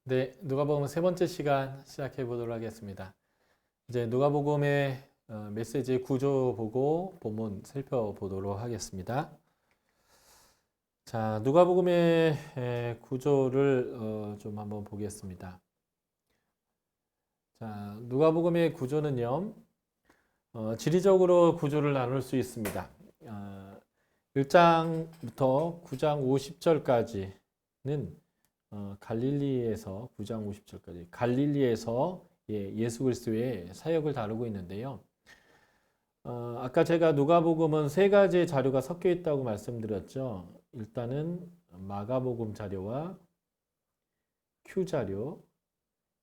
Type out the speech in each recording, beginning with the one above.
네, 누가복음 세 번째 시간 시작해 보도록 하겠습니다. 이제 누가복음의 메시지의 구조 보고 본문 살펴보도록 하겠습니다. 자, 누가복음의 구조를 좀 한번 보겠습니다. 자, 누가복음의 구조는요, 지리적으로 구조를 나눌 수 있습니다. 1장부터 9장 50절까지는 갈릴리에서 9장 50절까지 갈릴리에서 예수 그리스도의 사역을 다루고 있는데요. 아까 제가 누가복음은 세 가지의 자료가 섞여 있다고 말씀드렸죠. 일단은 마가복음 자료와 Q 자료,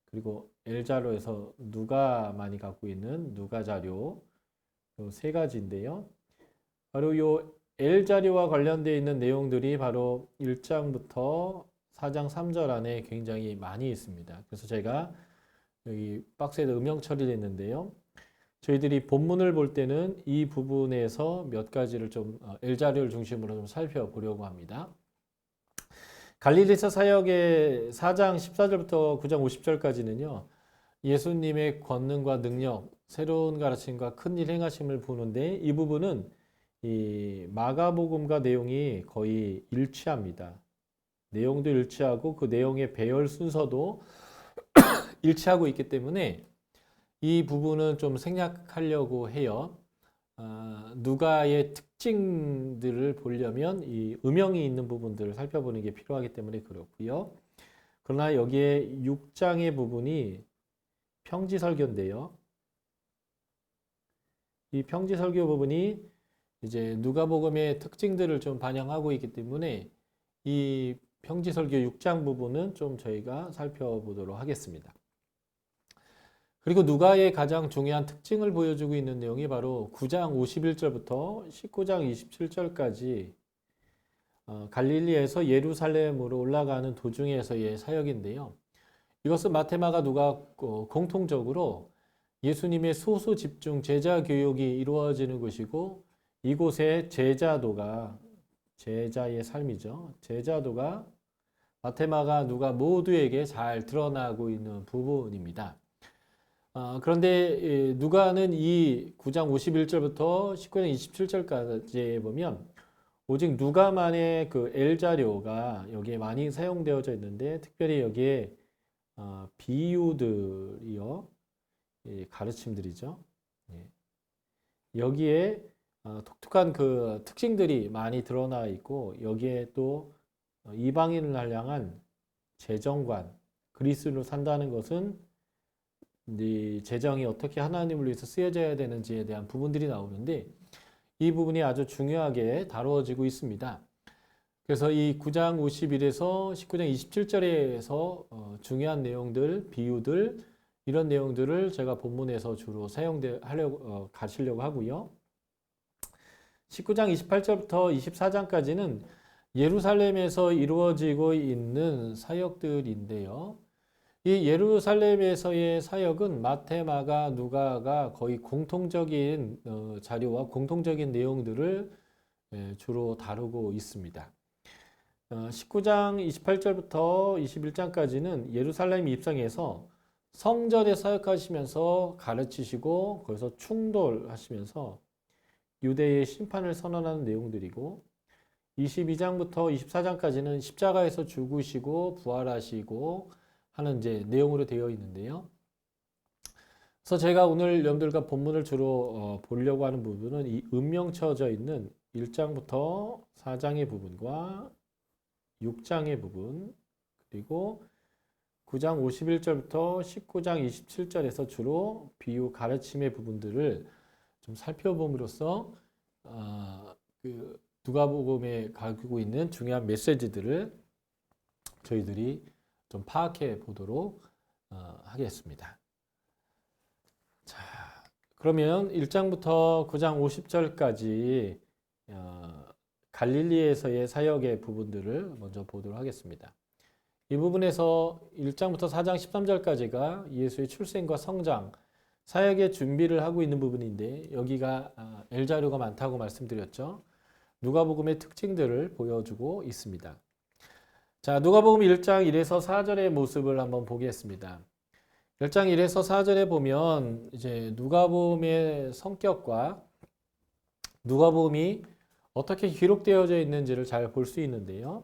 그리고 L 자료에서 누가만이 갖고 있는 누가 자료, 이 세 가지인데요. 바로 이 L 자료와 관련되어 있는 내용들이 바로 1장부터 4장 3절 안에 굉장히 많이 있습니다. 그래서 제가 여기 박스에 음영 처리를 했는데요. 저희들이 본문을 볼 때는 이 부분에서 몇 가지를 좀 L자료를 중심으로 좀 살펴보려고 합니다. 갈릴리서 사역의 4장 14절부터 9장 50절까지는요. 예수님의 권능과 능력, 새로운 가르침과 큰일 행하심을 보는데 이 부분은 이 마가복음과 내용이 거의 일치합니다. 내용도 일치하고 그 내용의 배열 순서도 일치하고 있기 때문에 이 부분은 좀 생략하려고 해요. 누가의 특징들을 보려면 이 음영이 있는 부분들을 살펴보는 게 필요하기 때문에 그렇고요. 그러나 여기에 6장의 부분이 평지설교인데요. 이 평지설교 부분이 이제 누가복음의 특징들을 좀 반영하고 있기 때문에 이 평지설교 6장 부분은 좀 저희가 살펴보도록 하겠습니다. 그리고 누가의 가장 중요한 특징을 보여주고 있는 내용이 바로 9장 51절부터 19장 27절까지 갈릴리에서 예루살렘으로 올라가는 도중에서의 사역인데요. 이것은 마태, 마가, 누가 공통적으로 예수님의 소수 집중 제자 교육이 이루어지는 곳이고 이곳의 제자도가 제자의 삶이죠. 제자도가 마태, 마가, 누가 모두에게 잘 드러나고 있는 부분입니다. 그런데 누가는 이 9장 51절부터 19장 27절까지 보면 오직 누가만의 그 L자료가 여기에 많이 사용되어져 있는데 특별히 여기에 비유들이요. 가르침들이죠. 여기에 독특한 그 특징들이 많이 드러나 있고 여기에 또 이방인을 향한 재정관, 그리스도로 산다는 것은 이 재정이 어떻게 하나님을 위해서 쓰여져야 되는지에 대한 부분들이 나오는데 이 부분이 아주 중요하게 다루어지고 있습니다. 그래서 이 9장 51에서 19장 27절에서 중요한 내용들, 비유들 이런 내용들을 제가 본문에서 주로 가시려고 하고요. 19장 28절부터 24장까지는 예루살렘에서 이루어지고 있는 사역들인데요. 이 예루살렘에서의 사역은 마태, 마가, 누가가 거의 공통적인 자료와 공통적인 내용들을 주로 다루고 있습니다. 19장 28절부터 21장까지는 예루살렘 입성해서 성전에 사역하시면서 가르치시고 거기서 충돌하시면서 유대의 심판을 선언하는 내용들이고 22장부터 24장까지는 십자가에서 죽으시고 부활하시고 하는 이제 내용으로 되어 있는데요. 그래서 제가 오늘 여러분들과 본문을 주로 보려고 하는 부분은 이 음명쳐져 있는 1장부터 4장의 부분과 6장의 부분 그리고 9장 51절부터 19장 27절에서 주로 비유 가르침의 부분들을 좀 살펴봄으로써 그 누가복음에 가지고 있는 중요한 메시지들을 저희들이 좀 파악해 보도록 하겠습니다. 자, 그러면 1장부터 9장 50절까지 갈릴리에서의 사역의 부분들을 먼저 보도록 하겠습니다. 이 부분에서 1장부터 4장 13절까지가 예수의 출생과 성장, 사역의 준비를 하고 있는 부분인데 여기가 L자료가 많다고 말씀드렸죠. 누가복음의 특징들을 보여주고 있습니다. 자, 누가복음 1장 1에서 4절의 모습을 한번 보겠습니다. 1장 1에서 4절에 보면 이제 누가복음의 성격과 누가복음이 어떻게 기록되어져 있는지를 잘 볼 수 있는데요.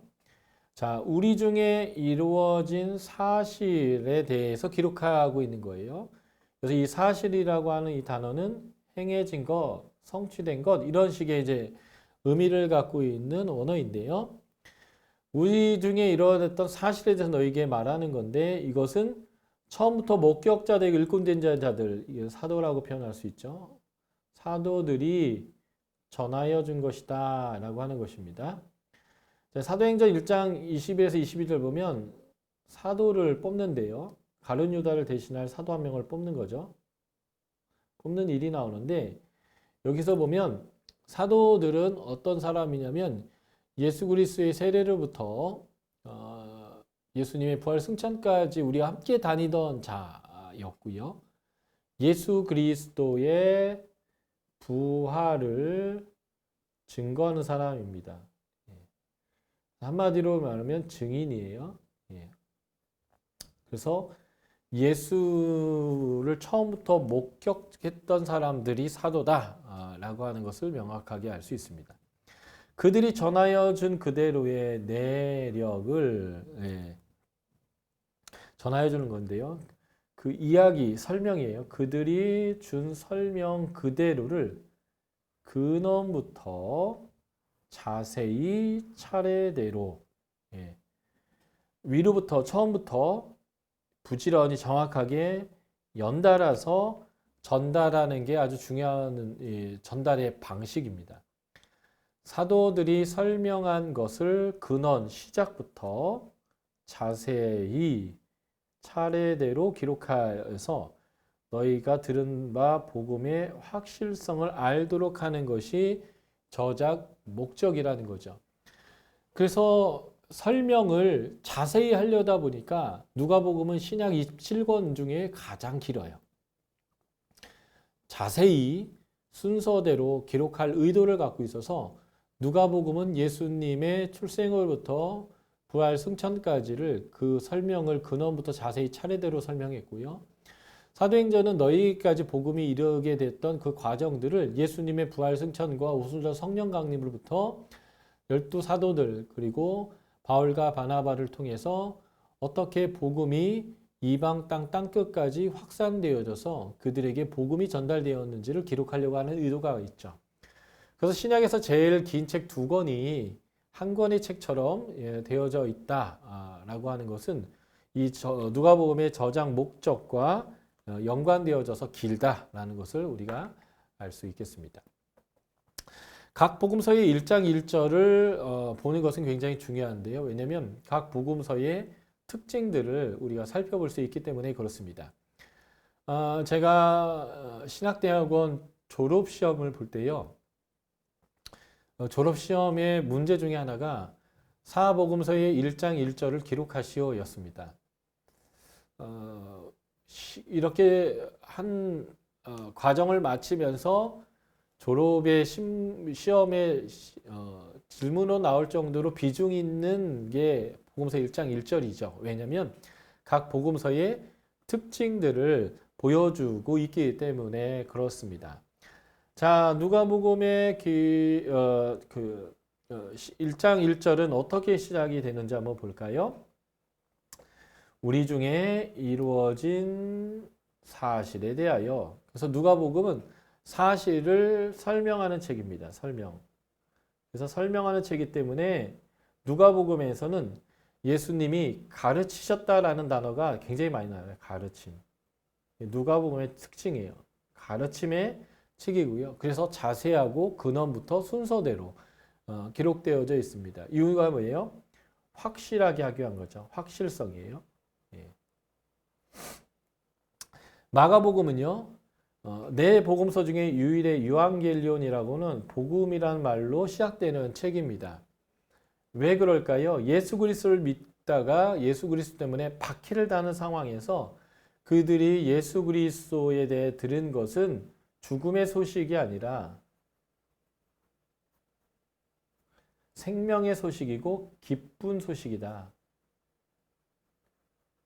자, 우리 중에 이루어진 사실에 대해서 기록하고 있는 거예요. 그래서 이 사실이라고 하는 이 단어는 행해진 것, 성취된 것 이런 식의 이제 의미를 갖고 있는 언어인데요. 우리 중에 이루어졌던 사실에 대해서 너에게 말하는 건데 이것은 처음부터 목격자들, 일꾼된 자들, 사도라고 표현할 수 있죠. 사도들이 전하여 준 것이다 라고 하는 것입니다. 사도행전 1장 20에서 22절 보면 사도를 뽑는데요. 가룟 유다를 대신할 사도 한 명을 뽑는 거죠. 뽑는 일이 나오는데 여기서 보면 사도들은 어떤 사람이냐면 예수 그리스도의 세례로부터 예수님의 부활 승천까지 우리와 함께 다니던 자였고요. 예수 그리스도의 부활을 증거하는 사람입니다. 한마디로 말하면 증인이에요. 그래서 예수를 처음부터 목격했던 사람들이 사도다라고 하는 것을 명확하게 알 수 있습니다. 그들이 전하여 준 그대로의 내력을 전하여 주는 건데요. 그 이야기, 설명이에요. 그들이 준 설명 그대로를 근원부터 자세히 차례대로 위로부터 처음부터 부지런히 정확하게 연달아서 전달하는 게 아주 중요한 전달의 방식입니다. 사도들이 설명한 것을 근원, 시작부터 자세히 차례대로 기록하여서 너희가 들은 바 복음의 확실성을 알도록 하는 것이 저작 목적이라는 거죠. 그래서 설명을 자세히 하려다 보니까 누가복음은 신약 27권 중에 가장 길어요. 자세히 순서대로 기록할 의도를 갖고 있어서 누가복음은 예수님의 출생으로부터 부활 승천까지를 그 설명을 근원부터 자세히 차례대로 설명했고요. 사도행전은 너희까지 복음이 이르게 됐던 그 과정들을 예수님의 부활 승천과 오순절 성령 강림으로부터 12사도들 그리고 바울과 바나바를 통해서 어떻게 복음이 이방 땅 땅끝까지 확산되어져서 그들에게 복음이 전달되었는지를 기록하려고 하는 의도가 있죠. 그래서 신약에서 제일 긴 책 2권이 한 권의 책처럼 되어져 있다라고 하는 것은 이 누가복음의 저장 목적과 연관되어져서 길다라는 것을 우리가 알 수 있겠습니다. 각 복음서의 1장 1절을 보는 것은 굉장히 중요한데요. 왜냐하면 각 복음서의 특징들을 우리가 살펴볼 수 있기 때문에 그렇습니다. 제가 신학대학원 졸업시험을 볼 때요. 졸업시험의 문제 중에 하나가 사복음서의 1장 1절을 기록하시오였습니다. 이렇게 한 과정을 마치면서 졸업의 시험에 질문으로 나올 정도로 비중 있는 게 복음서 1장 1절이죠. 왜냐하면 각 복음서의 특징들을 보여주고 있기 때문에 그렇습니다. 자, 누가복음의 1장 1절은 어떻게 시작이 되는지 한번 볼까요? 우리 중에 이루어진 사실에 대하여. 그래서 누가복음은 사실을 설명하는 책입니다. 설명. 그래서 설명하는 책이기 때문에 누가복음에서는 예수님이 가르치셨다라는 단어가 굉장히 많이 나와요. 가르침. 누가복음의 특징이에요. 가르침의 책이고요. 그래서 자세하고 근원부터 순서대로 기록되어져 있습니다. 이유가 뭐예요? 확실하게 하기 위한 거죠. 확실성이에요. 마가복음은요. 네 복음서 중에 유일의 유앙겔리온이라고는 복음이라는 말로 시작되는 책입니다. 왜 그럴까요? 예수 그리스도를 믿다가 예수 그리스도 때문에 박해를 당하는 상황에서 그들이 예수 그리스도에 대해 들은 것은 죽음의 소식이 아니라 생명의 소식이고 기쁜 소식이다.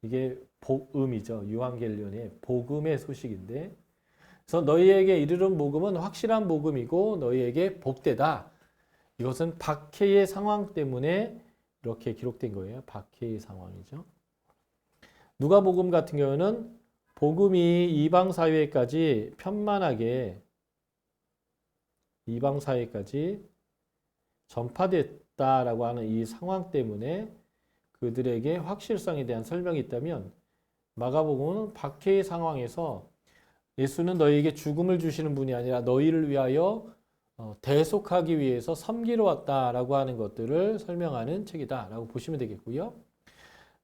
이게 복음이죠. 유한겔리온의 복음의 소식인데, 그래서 너희에게 이르는 복음은 확실한 복음이고 너희에게 복되다. 이것은 박해의 상황 때문에 이렇게 기록된 거예요. 박해의 상황이죠. 누가복음 같은 경우는 복음이 이방 사회까지 편만하게 이방 사회까지 전파됐다라고 하는 이 상황 때문에 그들에게 확실성에 대한 설명이 있다면, 마가복음은 박해의 상황에서 예수는 너희에게 죽음을 주시는 분이 아니라 너희를 위하여 대속하기 위해서 섬기러 왔다라고 하는 것들을 설명하는 책이다라고 보시면 되겠고요.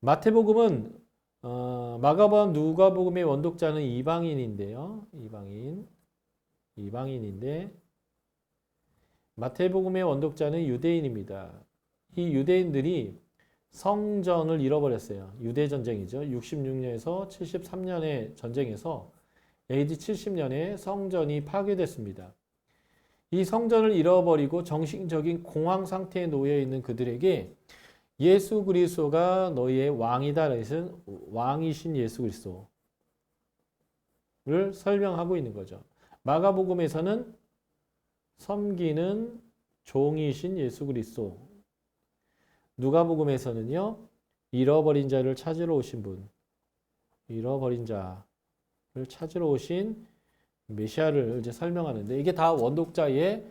마태복음은 마가복음, 누가복음의 원독자는 이방인인데요. 이방인인데 마태복음의 원독자는 유대인입니다. 이 유대인들이 성전을 잃어버렸어요. 유대 전쟁이죠. 66년에서 73년의 전쟁에서 AD 70년에 성전이 파괴됐습니다. 이 성전을 잃어버리고 정신적인 공황 상태에 놓여 있는 그들에게 예수 그리스도가 너희의 왕이다. 그래서 왕이신 예수 그리스도를 설명하고 있는 거죠. 마가복음에서는 섬기는 종이신 예수 그리스도, 누가복음에서는요, 잃어버린 자를 찾으러 오신 분, 잃어버린 자를 찾으러 오신 메시아를 이제 설명하는데, 이게 다 원독자의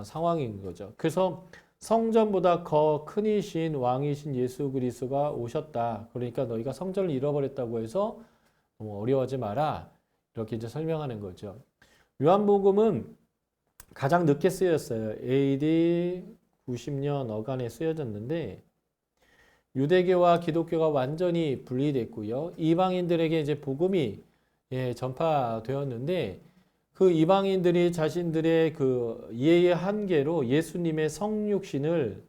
상황인 거죠. 그래서 성전보다 더 크니신 왕이신 예수 그리스도가 오셨다. 그러니까 너희가 성전을 잃어버렸다고 해서 너무 어려워하지 마라. 이렇게 이제 설명하는 거죠. 요한복음은 가장 늦게 쓰였어요. AD 90년 어간에 쓰여졌는데, 유대교와 기독교가 완전히 분리됐고요. 이방인들에게 이제 복음이 전파되었는데, 그 이방인들이 자신들의 그 이해의 한계로 예수님의 성육신을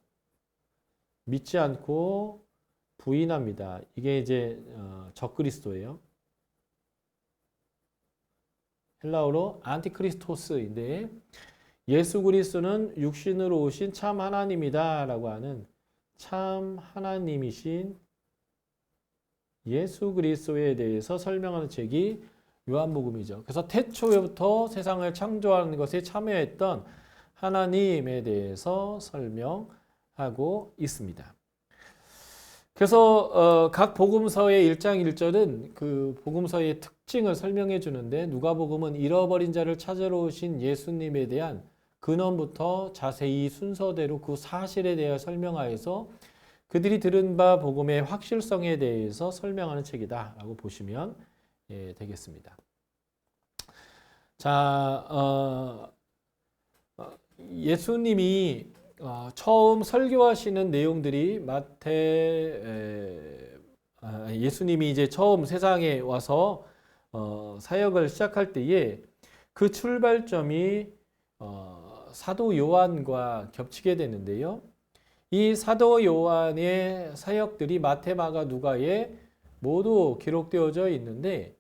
믿지 않고 부인합니다. 이게 이제 적그리스도예요. 헬라어로 안티크리스토스인데, 예수 그리스도는 육신으로 오신 참 하나님이다 라고 하는 참 하나님이신 예수 그리스도에 대해서 설명하는 책이 요한복음이죠. 그래서 태초에부터 세상을 창조하는 것에 참여했던 하나님에 대해서 설명하고 있습니다. 그래서 각 복음서의 1장 1절은 그 복음서의 특징을 설명해 주는데, 누가복음은 잃어버린 자를 찾으러 오신 예수님에 대한 근원부터 자세히 순서대로 그 사실에 대해 설명하여서 그들이 들은 바 복음의 확실성에 대해서 설명하는 책이다라고 보시면 되겠습니다. 자, 예수님이 처음 설교하시는 내용들이 예수님이 이제 처음 세상에 와서 사역을 시작할 때에 그 출발점이 사도 요한과 겹치게 되는데요. 이 사도 요한의 사역들이 마태, 마가, 누가에 모두 기록되어져 있는데,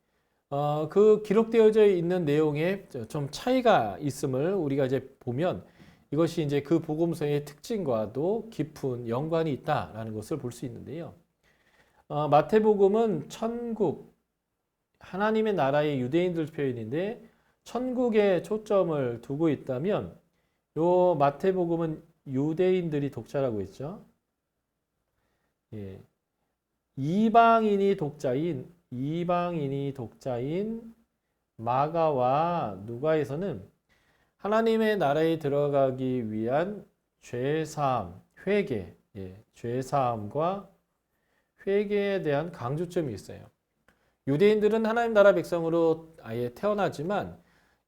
그 기록되어져 있는 내용에 좀 차이가 있음을 우리가 이제 보면, 이것이 이제 그 복음서의 특징과도 깊은 연관이 있다라는 것을 볼 수 있는데요. 마태복음은 천국, 하나님의 나라의 유대인들 표현인데, 천국에 초점을 두고 있다면, 요 마태복음은 유대인들이 독자라고 했죠. 이방인이 독자인 마가와 누가에서는 하나님의 나라에 들어가기 위한 죄사함, 회개, 죄사함과 회개에 대한 강조점이 있어요. 유대인들은 하나님 나라 백성으로 아예 태어나지만,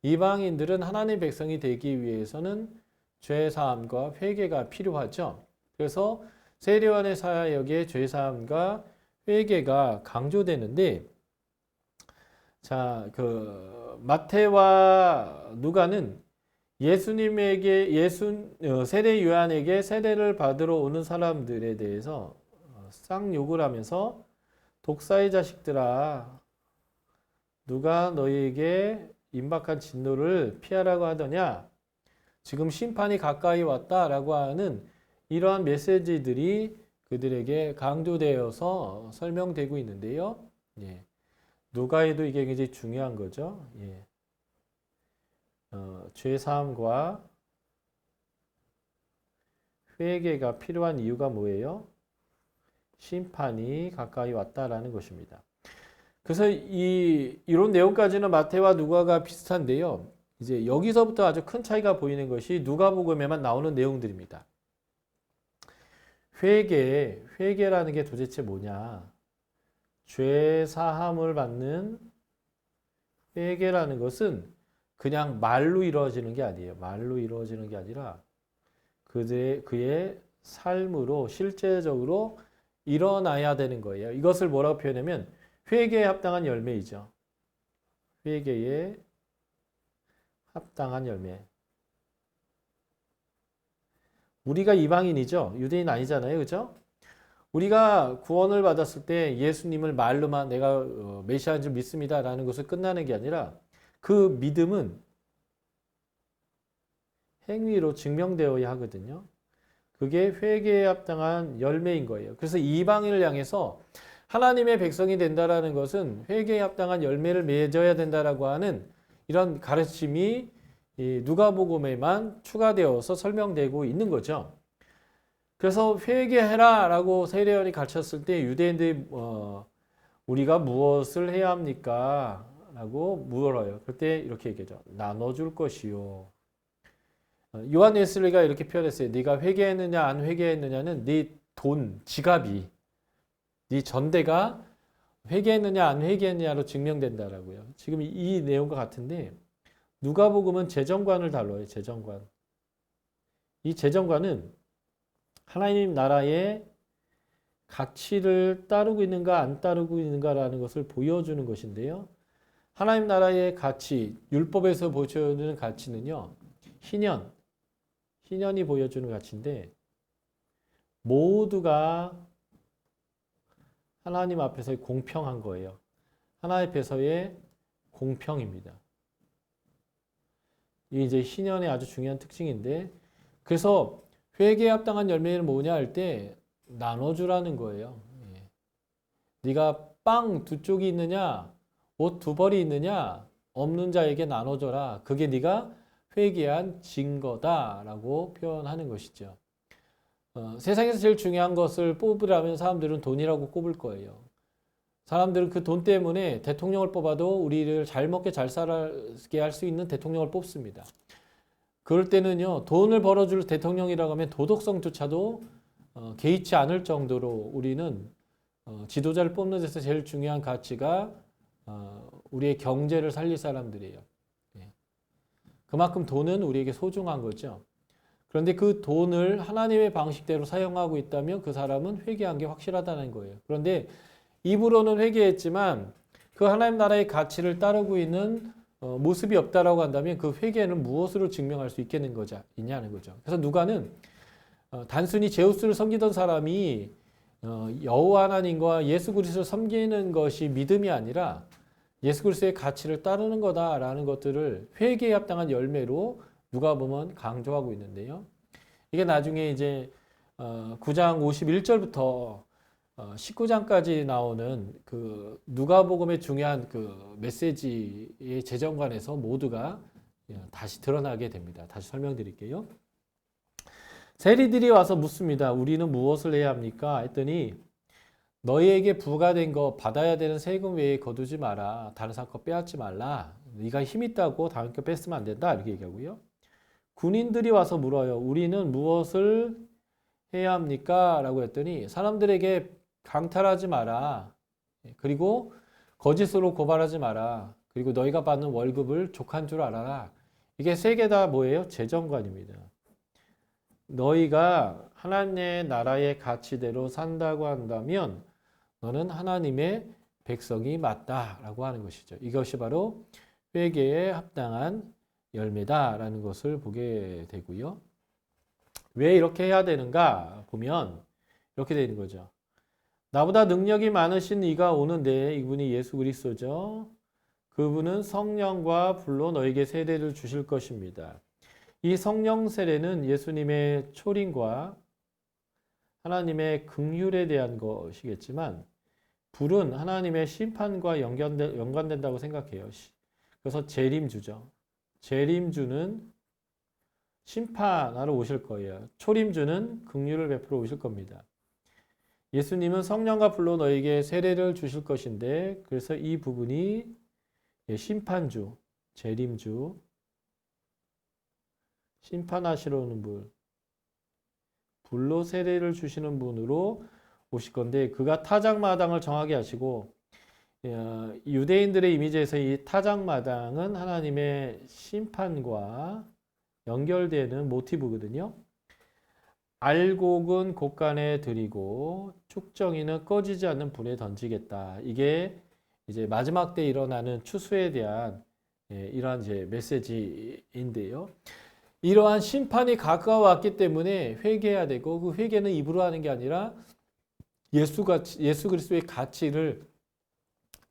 이방인들은 하나님 백성이 되기 위해서는 죄사함과 회개가 필요하죠. 그래서 세례요한의 사역에 죄사함과 회개가 강조되는데, 자, 그 마태와 누가는 예수님에게 세례 요한에게 세례를 받으러 오는 사람들에 대해서 쌍욕을 하면서, 독사의 자식들아, 누가 너희에게 임박한 진노를 피하라고 하더냐? 지금 심판이 가까이 왔다라고 하는 이러한 메시지들이 그들에게 강조되어서 설명되고 있는데요. 예. 누가에도 이게 굉장히 중요한 거죠. 예. 죄사함과 회개가 필요한 이유가 뭐예요? 심판이 가까이 왔다라는 것입니다. 그래서 이런 내용까지는 마태와 누가가 비슷한데요. 이제 여기서부터 아주 큰 차이가 보이는 것이 누가복음에만 나오는 내용들입니다. 회개라는 게 도대체 뭐냐? 죄 사함을 받는 회개라는 것은 그냥 말로 이루어지는 게 아니에요. 말로 이루어지는 게 아니라 그의 삶으로 실제적으로 일어나야 되는 거예요. 이것을 뭐라고 표현하면 회개에 합당한 열매이죠. 회개에 합당한 열매. 우리가 이방인이죠. 유대인 아니잖아요. 그죠? 우리가 구원을 받았을 때 예수님을 말로만 내가 메시아인 줄 믿습니다 라는 것을 끝나는 게 아니라 그 믿음은 행위로 증명되어야 하거든요. 그게 회개에 합당한 열매인 거예요. 그래서 이방인을 향해서 하나님의 백성이 된다라는 것은 회개에 합당한 열매를 맺어야 된다라고 하는 이런 가르침이 누가복음에만 추가되어서 설명되고 있는 거죠. 그래서 회개해라라고 세례요한이 가르쳤을 때 유대인들이 우리가 무엇을 해야 합니까? 라고 물어요. 그때 이렇게 얘기하죠. 나눠줄 것이요. 요한 웨슬리가 이렇게 표현했어요. 네가 회개했느냐 안 회개했느냐는 네 돈, 지갑이, 네 전대가 회개했느냐 안 회개했느냐로 증명된다라고요. 지금 이 내용과 같은데 누가복음은 재정관을 다뤄요. 재정관. 이 재정관은 하나님 나라의 가치를 따르고 있는가 안 따르고 있는가라는 것을 보여주는 것인데요. 하나님 나라의 가치, 율법에서 보여주는 가치는요. 희년이 보여주는 가치인데 모두가 하나님 앞에서의 공평한 거예요. 하나님 앞에서의 공평입니다. 이게 이제 희년의 아주 중요한 특징인데 그래서 회개에 합당한 열매는 뭐냐 할 때 나눠주라는 거예요. 예. 네가 빵 두 쪽이 있느냐 옷 두 벌이 있느냐 없는 자에게 나눠줘라. 그게 네가 회개한 증거다라고 표현하는 것이죠. 세상에서 제일 중요한 것을 뽑으라면 사람들은 돈이라고 꼽을 거예요. 사람들은 그 돈 때문에 대통령을 뽑아도 우리를 잘 먹게 잘 살게 할 수 있는 대통령을 뽑습니다. 그럴 때는요, 돈을 벌어줄 대통령이라고 하면 도덕성조차도 개의치 않을 정도로 우리는 지도자를 뽑는 데서 제일 중요한 가치가 우리의 경제를 살릴 사람들이에요. 그만큼 돈은 우리에게 소중한 거죠. 그런데 그 돈을 하나님의 방식대로 사용하고 있다면 그 사람은 회개한 게 확실하다는 거예요. 그런데 입으로는 회개했지만 그 하나님 나라의 가치를 따르고 있는 모습이 없다라고 한다면 그 회개는 무엇으로 증명할 수 있냐는 거죠. 그래서 누가는 단순히 제우스를 섬기던 사람이 여호와 하나님과 예수 그리스도를 섬기는 것이 믿음이 아니라 예수 그리스도의 가치를 따르는 거다라는 것들을 회개에 합당한 열매로 누가 보면 강조하고 있는데요. 이게 나중에 이제 9장 51절부터 19장까지 나오는 그 누가복음의 중요한 그 메시지의 재정관에서 모두가 다시 드러나게 됩니다. 다시 설명드릴게요. 세리들이 와서 묻습니다. 우리는 무엇을 해야 합니까? 했더니 너희에게 부과된 거 받아야 되는 세금 외에 거두지 마라. 다른 사람 거 빼앗지 말라. 네가 힘 있다고 다른 거 뺏으면 안 된다. 이렇게 얘기하고요. 군인들이 와서 물어요. 우리는 무엇을 해야 합니까? 라고 했더니 사람들에게 강탈하지 마라. 그리고 거짓으로 고발하지 마라. 그리고 너희가 받는 월급을 족한 줄 알아라. 이게 세 개 다 뭐예요? 재정관입니다. 너희가 하나님의 나라의 가치대로 산다고 한다면 너는 하나님의 백성이 맞다라고 하는 것이죠. 이것이 바로 회개에 합당한 열매다라는 것을 보게 되고요. 왜 이렇게 해야 되는가 보면 이렇게 되는 거죠. 나보다 능력이 많으신 이가 오는데 이분이 예수 그리스도죠. 그분은 성령과 불로 너에게 세례를 주실 것입니다. 이 성령 세례는 예수님의 초림과 하나님의 긍휼에 대한 것이겠지만 불은 하나님의 심판과 연관된다고 생각해요. 그래서 재림주죠. 재림주는 심판하러 오실 거예요. 초림주는 긍휼을 베풀어 오실 겁니다. 예수님은 성령과 불로 너에게 세례를 주실 것인데 그래서 이 부분이 심판주, 재림주, 심판하시러 오는 분, 불로 세례를 주시는 분으로 오실 건데 그가 타작마당을 정하게 하시고 유대인들의 이미지에서 이 타작마당은 하나님의 심판과 연결되는 모티브거든요. 알곡은 곳간에 들이고 축정이는 꺼지지 않는 불에 던지겠다. 이게 이제 마지막 때 일어나는 추수에 대한 이러한 이제 메시지인데요. 이러한 심판이 가까워왔기 때문에 회개해야 되고 그 회개는 입으로 하는 게 아니라 예수 그리스도의 가치를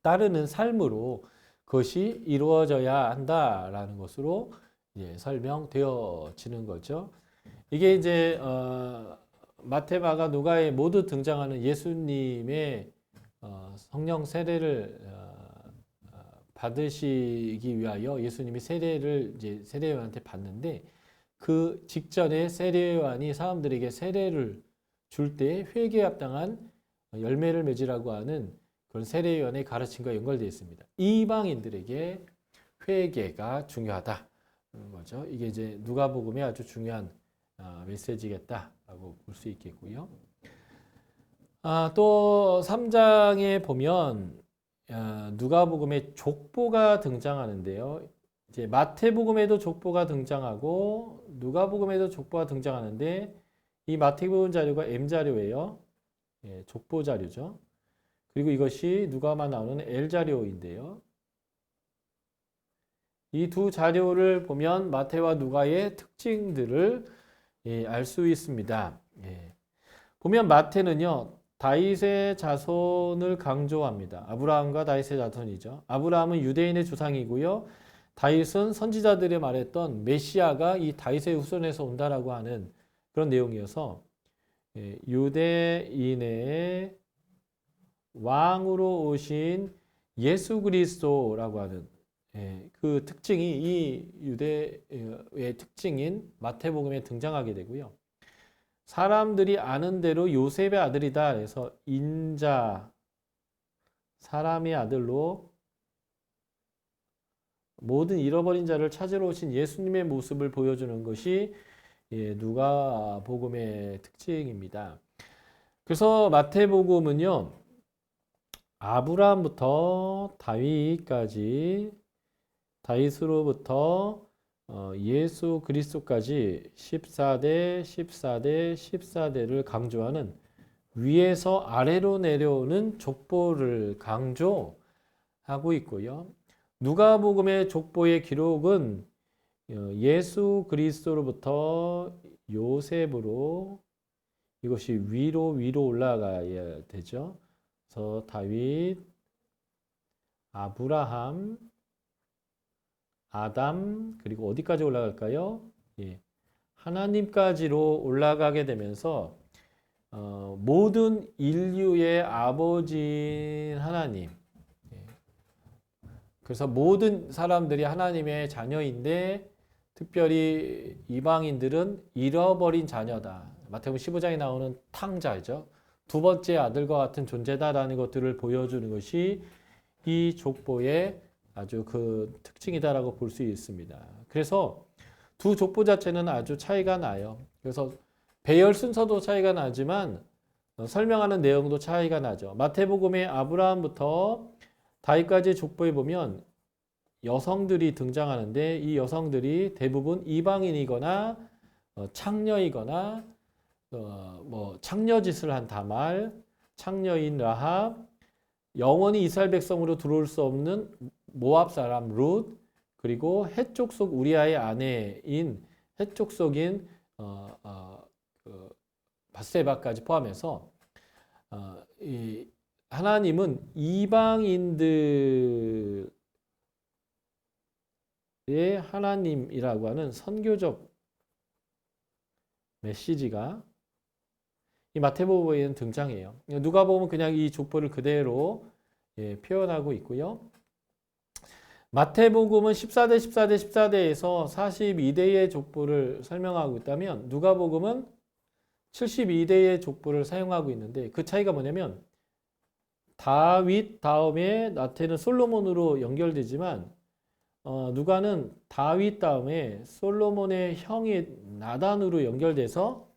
따르는 삶으로 그것이 이루어져야 한다라는 것으로 설명되어지는 거죠. 이게 이제 마태, 마가, 누가에 모두 등장하는 예수님의 성령 세례를 받으시기 위하여 예수님이 세례를 이제 세례요한한테 받는데 그 직전에 세례요한이 사람들에게 세례를 줄 때 회개에 합당한 열매를 맺으라고 하는 그런 세례요한의 가르침과 연결되어 있습니다. 이방인들에게 회개가 중요하다는 거죠. 이게 이제 누가복음의 아주 중요한 메시지겠다라고 볼 수 있겠고요. 또 3장에 보면 누가복음에 족보가 등장하는데요. 이제 마태복음에도 족보가 등장하고 누가복음에도 족보가 등장하는데 이 마태복음 자료가 M 자료예요. 족보 자료죠. 그리고 이것이 누가만 나오는 L 자료인데요. 이 두 자료를 보면 마태와 누가의 특징들을 알 수 있습니다. 보면 마태는요. 다윗의 자손을 강조합니다. 아브라함과 다윗의 자손이죠. 아브라함은 유대인의 조상이고요. 다윗은 선지자들이 말했던 메시아가 이 다윗의 후손에서 온다라고 하는 그런 내용이어서 유대인의 왕으로 오신 예수 그리스도라고 하는 그 특징이 이 유대의 특징인 마태복음에 등장하게 되고요. 사람들이 아는 대로 요셉의 아들이다. 그래서 인자, 사람의 아들로 모든 잃어버린 자를 찾으러 오신 예수님의 모습을 보여주는 것이 누가복음의 특징입니다. 그래서 마태복음은요. 아브라함부터 다윗까지 다윗으로부터 예수 그리스도까지 14대, 14대, 14대를 강조하는 위에서 아래로 내려오는 족보를 강조하고 있고요. 누가복음의 족보의 기록은 예수 그리스도로부터 요셉으로 이것이 위로 올라가야 되죠. 그래서 다윗, 아브라함, 아담, 그리고 어디까지 올라갈까요? 하나님까지로 올라가게 되면서 모든 인류의 아버지인 하나님. 그래서 모든 사람들이 하나님의 자녀인데 특별히 이방인들은 잃어버린 자녀다. 마태복음 15장에 나오는 탕자죠. 두 번째 아들과 같은 존재다라는 것들을 보여주는 것이 이 족보의 아주 그 특징이다라고 볼 수 있습니다. 그래서 두 족보 자체는 아주 차이가 나요. 그래서 배열 순서도 차이가 나지만 설명하는 내용도 차이가 나죠. 마태복음의 아브라함부터 다윗까지 족보에 보면 여성들이 등장하는데 이 여성들이 대부분 이방인이거나 창녀이거나 창녀짓을 한 다말, 창녀인 라합, 영원히 이스라엘 백성으로 들어올 수 없는 모압 사람 룻, 그리고 헷 족속 우리아의 아내인 헷 족속인 밧세바까지 포함해서 하나님은 이방인들의 하나님이라고 하는 선교적 메시지가 이 마태복음에는 등장해요. 누가복음은 그냥 이 족보를 그대로 표현하고 있고요. 마태복음은 14대, 14대, 14대에서 42대의 족보를 설명하고 있다면 누가복음은 72대의 족보를 사용하고 있는데 그 차이가 뭐냐면 다윗 다음에 나태는 솔로몬으로 연결되지만 누가는 다윗 다음에 솔로몬의 형이 나단으로 연결돼서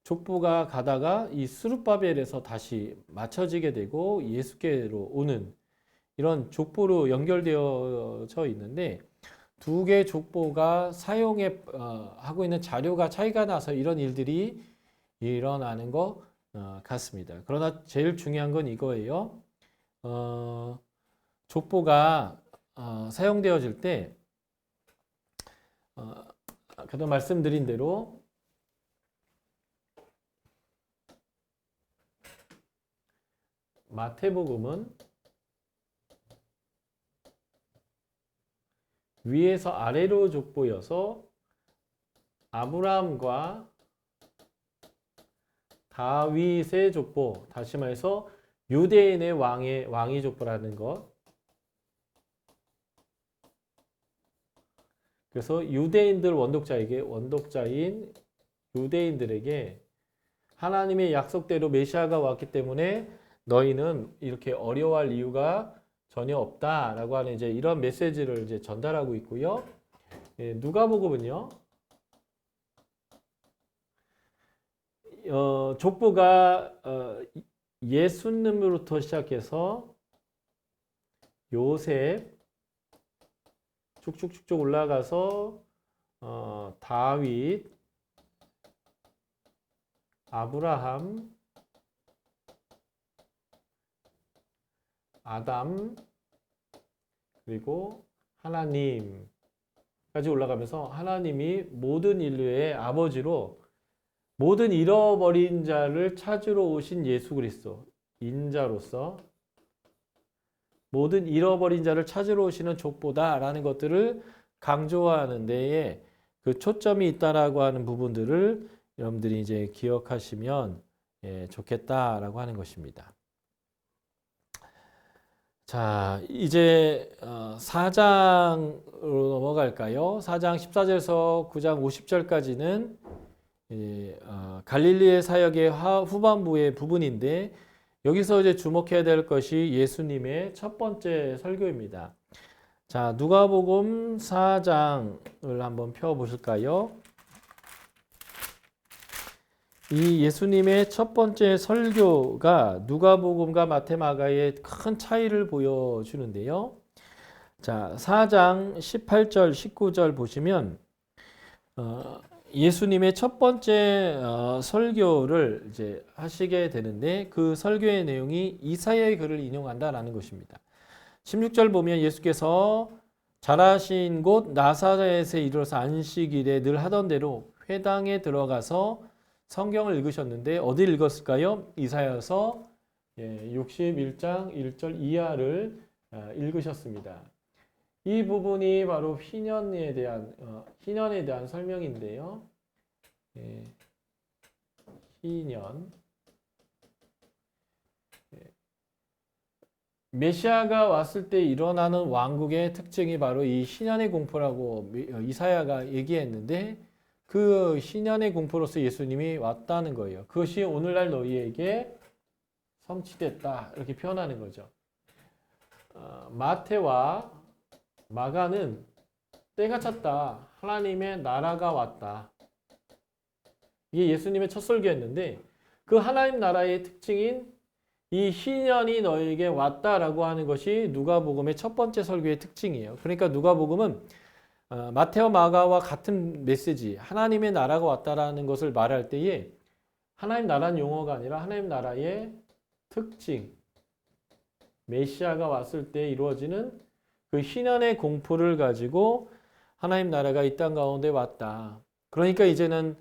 족보가 가다가 이 스룹바벨에서 다시 맞춰지게 되고 예수께로 오는 이런 족보로 연결되어져 있는데 두 개의 족보가 사용해 하고 있는 자료가 차이가 나서 이런 일들이 일어나는 것 같습니다. 그러나 제일 중요한 건 이거예요. 족보가 사용되어질 때 아까도 말씀드린 대로 마태복음은 위에서 아래로 족보여서 아브라함과 다윗의 족보, 다시 말해서 유대인의 왕의 족보라는 것. 그래서 유대인들 원독자인 유대인들에게 하나님의 약속대로 메시아가 왔기 때문에 너희는 이렇게 어려워할 이유가 전혀 없다라고 하는 이제 이런 메시지를 이제 전달하고 있고요. 누가복음은요. 족보가 예수님으로부터 시작해서 요셉 쭉쭉쭉쭉 올라가서 다윗, 아브라함, 아담, 그리고 하나님까지 올라가면서 하나님이 모든 인류의 아버지로 모든 잃어버린 자를 찾으러 오신 예수 그리스도, 인자로서 모든 잃어버린 자를 찾으러 오시는 족보다라는 것들을 강조하는 데에 그 초점이 있다라고 하는 부분들을 여러분들이 이제 기억하시면 좋겠다라고 하는 것입니다. 자, 이제 4장으로 넘어갈까요? 4장 14절에서 9장 50절까지는 갈릴리의 사역의 후반부의 부분인데 여기서 이제 주목해야 될 것이 예수님의 첫 번째 설교입니다. 자, 누가복음 4장을 한번 펴 보실까요? 이 예수님의 첫 번째 설교가 누가복음과 마태마가의 큰 차이를 보여주는데요. 자, 4장 18절, 19절 보시면 예수님의 첫 번째 설교를 이제 하시게 되는데 그 설교의 내용이 이사야의 글을 인용한다라는 것입니다. 16절 보면 예수께서 자라신 곳 나사렛에 이르러서 안식일에 늘 하던 대로 회당에 들어가서 성경을 읽으셨는데 어디 읽었을까요? 이사야서 61장 1절 이하를 읽으셨습니다. 이 부분이 바로 희년에 대한 설명인데요. 희년. 메시아가 왔을 때 일어나는 왕국의 특징이 바로 이 희년의 공포라고 이사야가 얘기했는데 그 희년의 공포로서 예수님이 왔다는 거예요. 그것이 오늘날 너희에게 성취됐다 이렇게 표현하는 거죠. 마태와 마가는 때가 찼다. 하나님의 나라가 왔다. 이게 예수님의 첫 설교였는데 그 하나님 나라의 특징인 이 희년이 너에게 왔다라고 하는 것이 누가복음의 첫 번째 설교의 특징이에요. 그러니까 누가복음은 마태와 마가와 같은 메시지, 하나님의 나라가 왔다라는 것을 말할 때에 하나님 나라는 용어가 아니라 하나님 나라의 특징, 메시아가 왔을 때 이루어지는 그 희년의 공포를 가지고 하나님 나라가 이 땅 가운데 왔다. 그러니까 이제는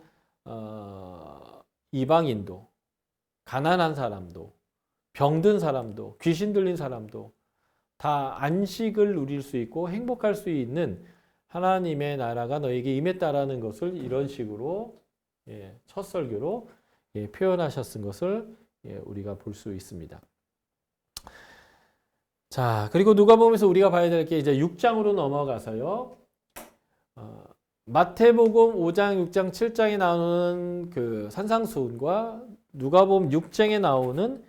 이방인도, 가난한 사람도, 병든 사람도, 귀신 들린 사람도 다 안식을 누릴 수 있고 행복할 수 있는 하나님의 나라가 너에게 임했다라는 것을 이런 식으로 첫 설교로 표현하셨은 것을 우리가 볼 수 있습니다. 자, 그리고 누가복음에서 우리가 봐야 될 게 이제 6장으로 넘어가서요. 마태복음 5장, 6장, 7장에 나오는 그 산상수훈과 누가복음 6장에 나오는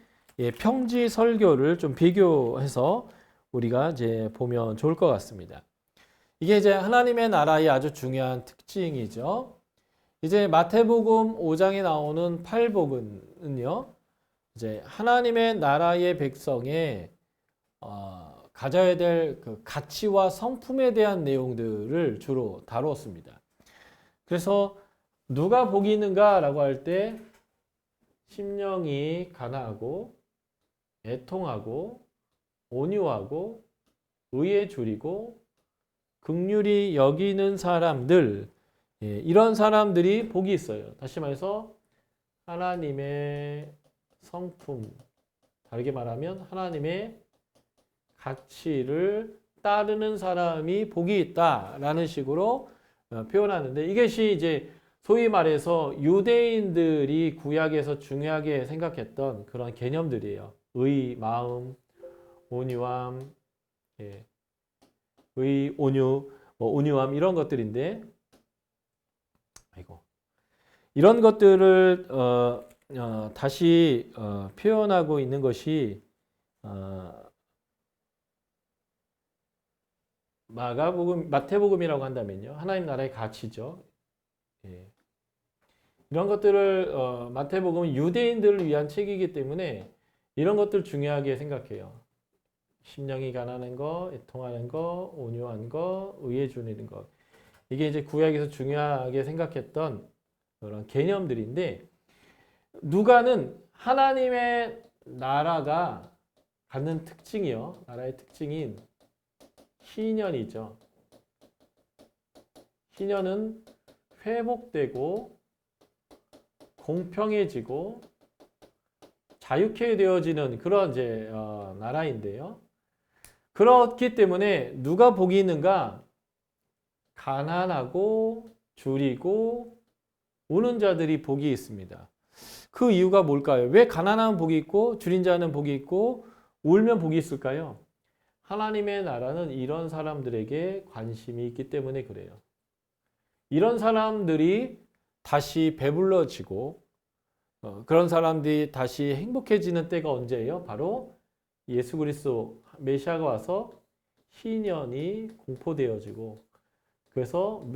평지 설교를 좀 비교해서 우리가 이제 보면 좋을 것 같습니다. 이게 이제 하나님의 나라의 아주 중요한 특징이죠. 이제 마태복음 5장에 나오는 팔복은요, 이제 하나님의 나라의 백성의 가져야 될 그 가치와 성품에 대한 내용들을 주로 다루었습니다. 그래서 누가 복이 있는가라고 할 때 심령이 가난하고 애통하고 온유하고 의에 줄이고 긍휼히 여기는 사람들, 이런 사람들이 복이 있어요. 다시 말해서 하나님의 성품, 다르게 말하면 하나님의 가치를 따르는 사람이 복이 있다라는 식으로 표현하는데, 이것이 이제 소위 말해서 유대인들이 구약에서 중요하게 생각했던 그런 개념들이에요. 의, 마음, 온유함, 의, 온유, 온유함 이런 것들인데, 이런 것들을 다시 표현하고 있는 것이 마태복음이라고 한다면요, 하나님 나라의 가치죠. 이런 것들을 마태복음은 유대인들을 위한 책이기 때문에 이런 것들 중요하게 생각해요. 심령이 가난한 거, 애통하는 거, 온유한 거, 의에 줄이는 거. 이게 이제 구약에서 중요하게 생각했던 그런 개념들인데, 누가는 하나님의 나라가 갖는 특징이요. 나라의 특징인 희년이죠. 희년은 회복되고 공평해지고 자유케 되어지는 그런 이제 나라인데요. 그렇기 때문에 누가 복이 있는가? 가난하고 줄이고 우는 자들이 복이 있습니다. 그 이유가 뭘까요? 왜 가난한 복이 있고 줄인 자는 복이 있고 울면 복이 있을까요? 하나님의 나라는 이런 사람들에게 관심이 있기 때문에 그래요. 이런 사람들이 다시 배불러지고 그런 사람들이 다시 행복해지는 때가 언제예요? 바로 예수 그리스도 메시아가 와서 희년이 공포되어지고, 그래서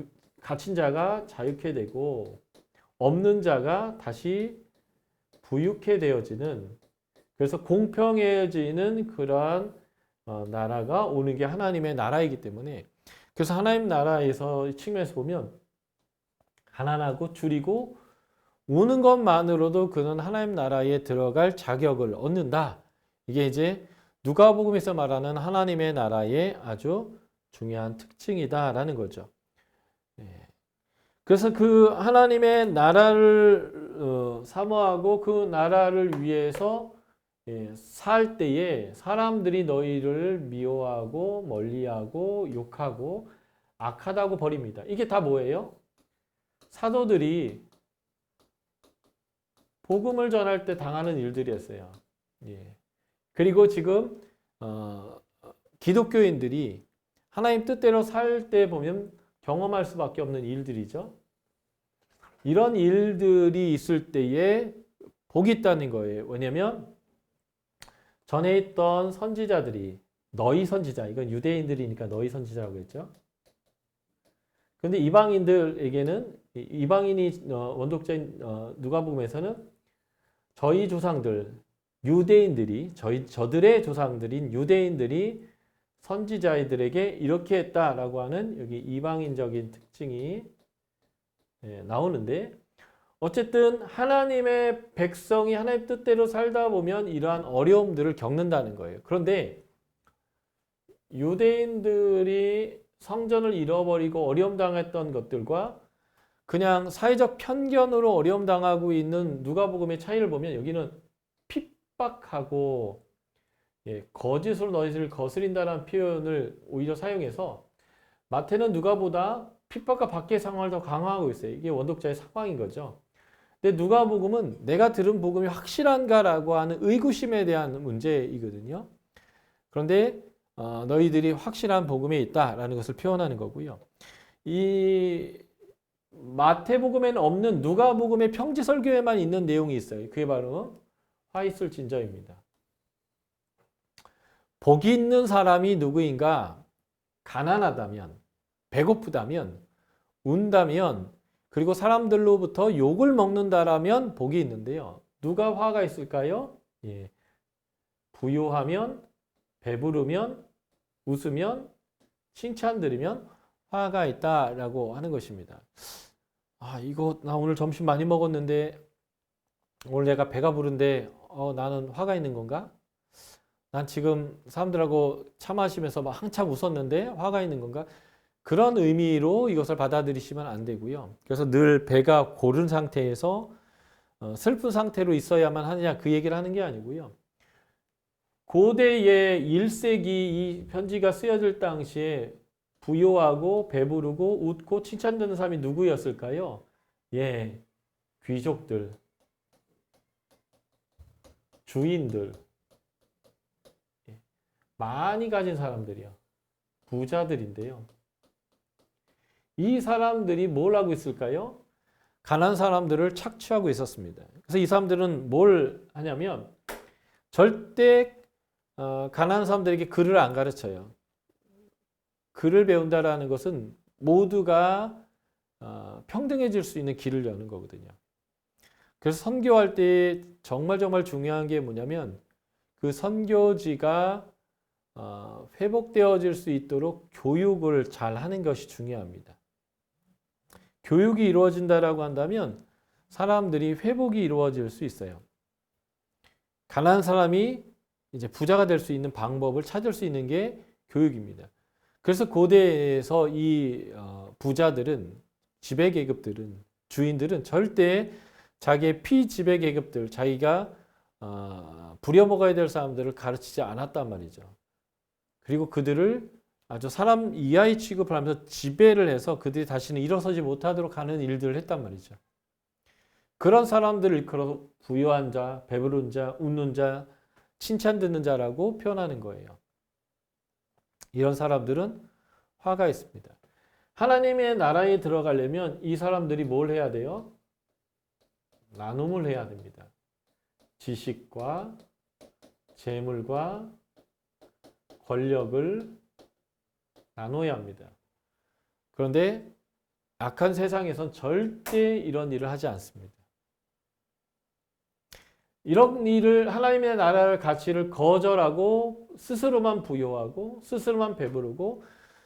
갇힌 자가 자유케 되고 없는 자가 다시 부유케 되어지는, 그래서 공평해지는 그러한 나라가 오는 게 하나님의 나라이기 때문에, 그래서 하나님 나라에서 측면에서 보면 가난하고 줄이고 우는 것만으로도 그는 하나님 나라에 들어갈 자격을 얻는다. 이게 이제 누가복음에서 말하는 하나님의 나라의 아주 중요한 특징이다라는 거죠. 그래서 그 하나님의 나라를 사모하고 그 나라를 위해서 살 때에 사람들이 너희를 미워하고 멀리하고 욕하고 악하다고 버립니다. 이게 다 뭐예요? 사도들이 복음을 전할 때 당하는 일들이었어요. 그리고 지금 기독교인들이 하나님 뜻대로 살 때 보면 경험할 수밖에 없는 일들이죠. 이런 일들이 있을 때에 복이 있다는 거예요. 왜냐하면 전에 있던 선지자들이, 너희 선지자, 이건 유대인들이니까 너희 선지자라고 했죠. 그런데 이방인들에게는, 이방인이 원독자인 누가복음에서는 저희 조상들, 유대인들이, 저들의 조상들인 유대인들이 선지자들에게 이렇게 했다라고 하는 여기 이방인적인 특징이 나오는데, 어쨌든 하나님의 백성이 하나님 뜻대로 살다 보면 이러한 어려움들을 겪는다는 거예요. 그런데 유대인들이 성전을 잃어버리고 어려움 당했던 것들과 그냥 사회적 편견으로 어려움 당하고 있는 누가복음의 차이를 보면, 여기는 핍박하고 거짓으로 너희를 거스린다는 표현을 오히려 사용해서, 마태는 누가보다 핍박과 박해의 상황을 더 강화하고 있어요. 이게 원독자의 상황인 거죠. 근데 누가복음은 내가 들은 복음이 확실한가라고 하는 의구심에 대한 문제이거든요. 그런데 너희들이 확실한 복음에 있다라는 것을 표현하는 거고요. 이 마태복음에는 없는 누가복음의 평지설교에만 있는 내용이 있어요. 그게 바로 화 있을 진저입니다. 복이 있는 사람이 누구인가? 가난하다면, 배고프다면, 운다면, 그리고 사람들로부터 욕을 먹는다라면 복이 있는데요. 누가 화가 있을까요? 예. 부유하면, 배부르면, 웃으면, 칭찬 들으면 화가 있다라고 하는 것입니다. 이거 나 오늘 점심 많이 먹었는데 오늘 내가 배가 부른데 나는 화가 있는 건가? 난 지금 사람들하고 차 마시면서 막 한참 웃었는데 화가 있는 건가? 그런 의미로 이것을 받아들이시면 안 되고요. 그래서 늘 배가 고른 상태에서 슬픈 상태로 있어야만 하느냐 그 얘기를 하는 게 아니고요. 고대의 1세기 이 편지가 쓰여질 당시에 부유하고 배부르고 웃고 칭찬되는 사람이 누구였을까요? 예, 귀족들, 주인들, 많이 가진 사람들이요. 부자들인데요. 이 사람들이 뭘 하고 있을까요? 가난한 사람들을 착취하고 있었습니다. 그래서 이 사람들은 뭘 하냐면 절대 가난한 사람들에게 글을 안 가르쳐요. 글을 배운다라는 것은 모두가 평등해질 수 있는 길을 여는 거거든요. 그래서 선교할 때 정말 중요한 게 뭐냐면 그 선교지가 회복되어질 수 있도록 교육을 잘 하는 것이 중요합니다. 교육이 이루어진다라고 한다면 사람들이 회복이 이루어질 수 있어요. 가난한 사람이 이제 부자가 될 수 있는 방법을 찾을 수 있는 게 교육입니다. 그래서 고대에서 이 부자들은, 지배계급들은, 주인들은 절대 자기의 피지배계급들, 자기가 부려먹어야 될 사람들을 가르치지 않았단 말이죠. 그리고 그들을 아주 사람 이하의 취급을 하면서 지배를 해서 그들이 다시는 일어서지 못하도록 하는 일들을 했단 말이죠. 그런 사람들을 일컬어 부유한 자, 배부른 자, 웃는 자, 칭찬 듣는 자라고 표현하는 거예요. 이런 사람들은 화가 있습니다. 하나님의 나라에 들어가려면 이 사람들이 뭘 해야 돼요? 나눔을 해야 됩니다. 지식과 재물과 권력을 나눠야 합니다. 그런데 악한 세상에선 절대 이런 일을 하지 않습니다. 이런 일을 하나님의 나라의 가치를 거절하고 스스로만 부여하고 스스로만 배부르고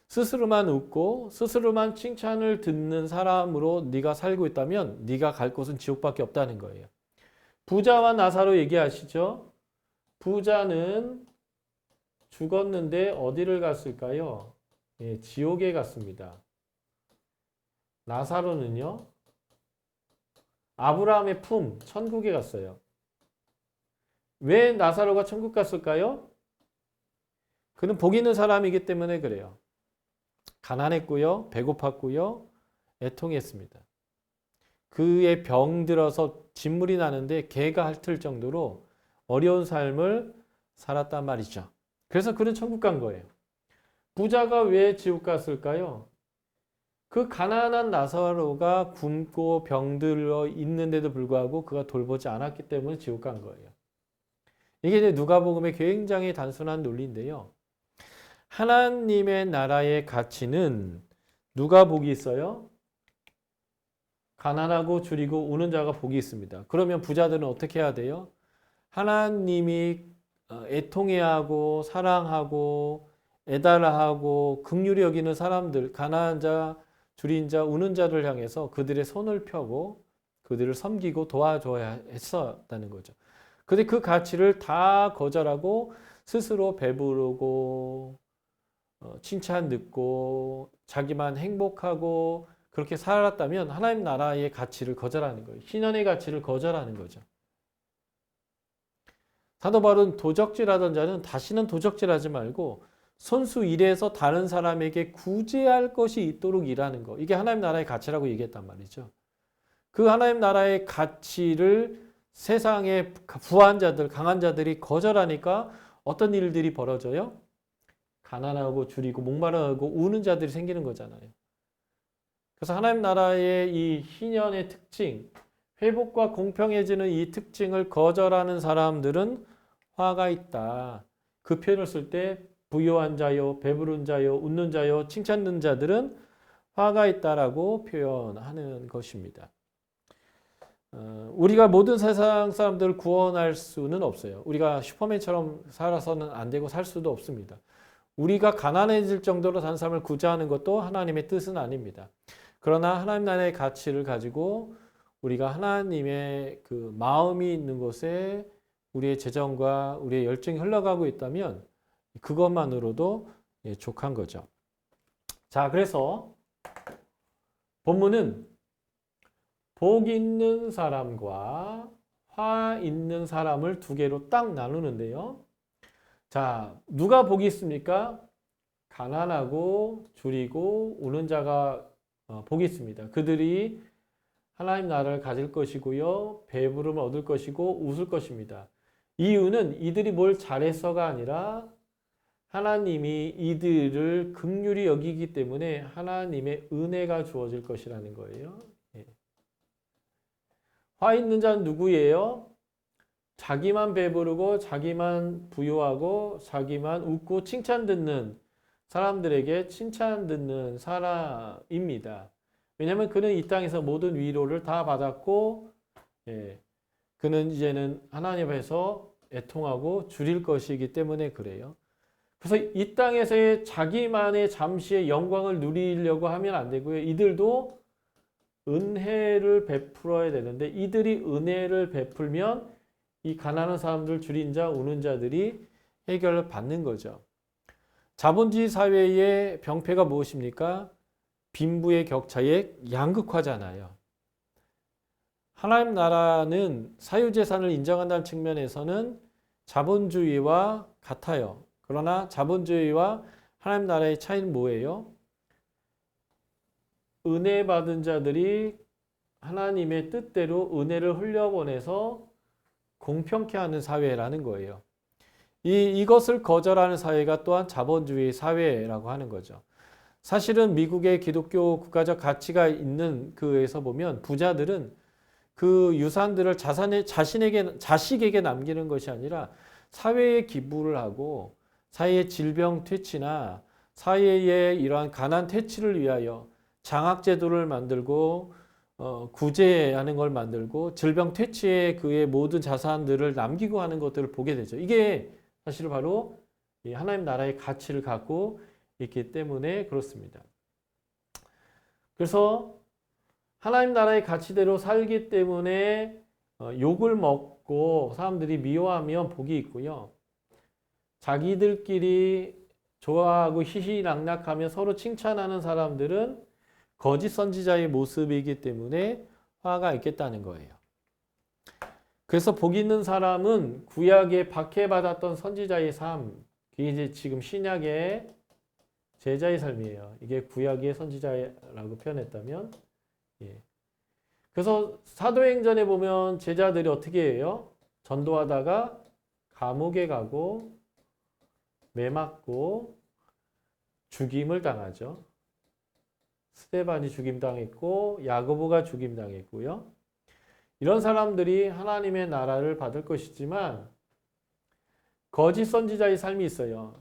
스스로만 웃고 스스로만 칭찬을 듣는 사람으로 네가 살고 있다면 네가 갈 곳은 지옥밖에 없다는 거예요. 부자와 나사로 얘기하시죠? 부자는 죽었는데 어디를 갔을까요? 예, 지옥에 갔습니다. 나사로는요? 아브라함의 품, 천국에 갔어요. 왜 나사로가 천국 갔을까요? 그는 복 있는 사람이기 때문에 그래요. 가난했고요. 배고팠고요. 애통했습니다. 그의 병 들어서 진물이 나는데 개가 핥을 정도로 어려운 삶을 살았단 말이죠. 그래서 그는 천국 간 거예요. 부자가 왜 지옥 갔을까요? 그 가난한 나사로가 굶고 병들어 있는데도 불구하고 그가 돌보지 않았기 때문에 지옥 간 거예요. 이게 이제 누가복음의 굉장히 단순한 논리인데요. 하나님의 나라의 가치는 누가 복이 있어요? 가난하고 줄이고 우는 자가 복이 있습니다. 그러면 부자들은 어떻게 해야 돼요? 하나님이 애통해야 하고 사랑하고 애달아하고 긍휼히 여기는 사람들, 가난한 자, 줄인 자, 우는 자를 향해서 그들의 손을 펴고 그들을 섬기고 도와줘야 했었다는 거죠. 근데 그 가치를 다 거절하고 스스로 배부르고 칭찬 듣고 자기만 행복하고 그렇게 살았다면 하나님 나라의 가치를 거절하는 거예요. 신현의 가치를 거절하는 거죠. 사도 바울은 도적질하던 자는 다시는 도적질하지 말고 손수 일해서 다른 사람에게 구제할 것이 있도록 일하는 거. 이게 하나님 나라의 가치라고 얘기했단 말이죠. 그 하나님 나라의 가치를 세상의 부한 자들, 강한 자들이 거절하니까 어떤 일들이 벌어져요? 가난하고 줄이고 목마르고 우는 자들이 생기는 거잖아요. 그래서 하나님 나라의 이 희년의 특징, 회복과 공평해지는 이 특징을 거절하는 사람들은 화가 있다. 그 표현을 쓸 때 부요한 자요, 배부른 자요, 웃는 자요, 칭찬하는 자들은 화가 있다라고 표현하는 것입니다. 우리가 모든 세상 사람들을 구원할 수는 없어요. 우리가 슈퍼맨처럼 살아서는 안 되고 살 수도 없습니다. 우리가 가난해질 정도로 다른 사람을 구제하는 것도 하나님의 뜻은 아닙니다. 그러나 하나님 나라의 가치를 가지고 우리가 하나님의 그 마음이 있는 곳에 우리의 재정과 우리의 열정이 흘러가고 있다면 그것만으로도 족한 거죠. 자, 그래서 본문은 복 있는 사람과 화 있는 사람을 두 개로 딱 나누는데요. 자, 누가 복이 있습니까? 가난하고 줄이고 우는 자가 복이 있습니다. 그들이 하나님 나라를 가질 것이고요. 배부름을 얻을 것이고 웃을 것입니다. 이유는 이들이 뭘 잘해서가 아니라 하나님이 이들을 긍휼히 여기기 때문에 하나님의 은혜가 주어질 것이라는 거예요. 화 있는 자는 누구예요? 자기만 배부르고 자기만 부유하고 자기만 웃고 칭찬 듣는 사람들에게 칭찬 듣는 사람입니다. 왜냐하면 그는 이 땅에서 모든 위로를 다 받았고 그는 이제는 하나님 앞에서 애통하고 줄일 것이기 때문에 그래요. 그래서 이 땅에서의 자기만의 잠시의 영광을 누리려고 하면 안 되고요. 이들도 은혜를 베풀어야 되는데 이들이 은혜를 베풀면 이 가난한 사람들, 줄인 자, 우는 자들이 해결을 받는 거죠. 자본주의 사회의 병폐가 무엇입니까? 빈부의 격차의 양극화잖아요. 하나님 나라는 사유재산을 인정한다는 측면에서는 자본주의와 같아요. 그러나 자본주의와 하나님 나라의 차이는 뭐예요? 은혜 받은 자들이 하나님의 뜻대로 은혜를 흘려보내서 공평케 하는 사회라는 거예요. 이것을 거절하는 사회가 또한 자본주의 사회라고 하는 거죠. 사실은 미국의 기독교 국가적 가치가 있는 그에서 보면 부자들은 그 유산들을 자식에게 남기는 것이 아니라 사회에 기부를 하고 사회의 질병 퇴치나 사회의 이러한 가난 퇴치를 위하여 장학제도를 만들고 구제하는 걸 만들고 질병 퇴치에 그의 모든 자산들을 남기고 하는 것들을 보게 되죠. 이게 사실 바로 하나님 나라의 가치를 갖고 있기 때문에 그렇습니다. 그래서 하나님 나라의 가치대로 살기 때문에 욕을 먹고 사람들이 미워하면 복이 있고요. 자기들끼리 좋아하고 희희낙낙하며 서로 칭찬하는 사람들은 거짓 선지자의 모습이기 때문에 화가 있겠다는 거예요. 그래서 복 있는 사람은 구약에 박해받았던 선지자의 삶, 이게 이제 지금 신약의 제자의 삶이에요. 이게 구약의 선지자라고 표현했다면, 그래서 사도행전에 보면 제자들이 어떻게 해요? 전도하다가 감옥에 가고 매맞고 죽임을 당하죠. 스데반이 죽임당했고 야고보가 죽임당했고요. 이런 사람들이 하나님의 나라를 받을 것이지만 거짓 선지자의 삶이 있어요.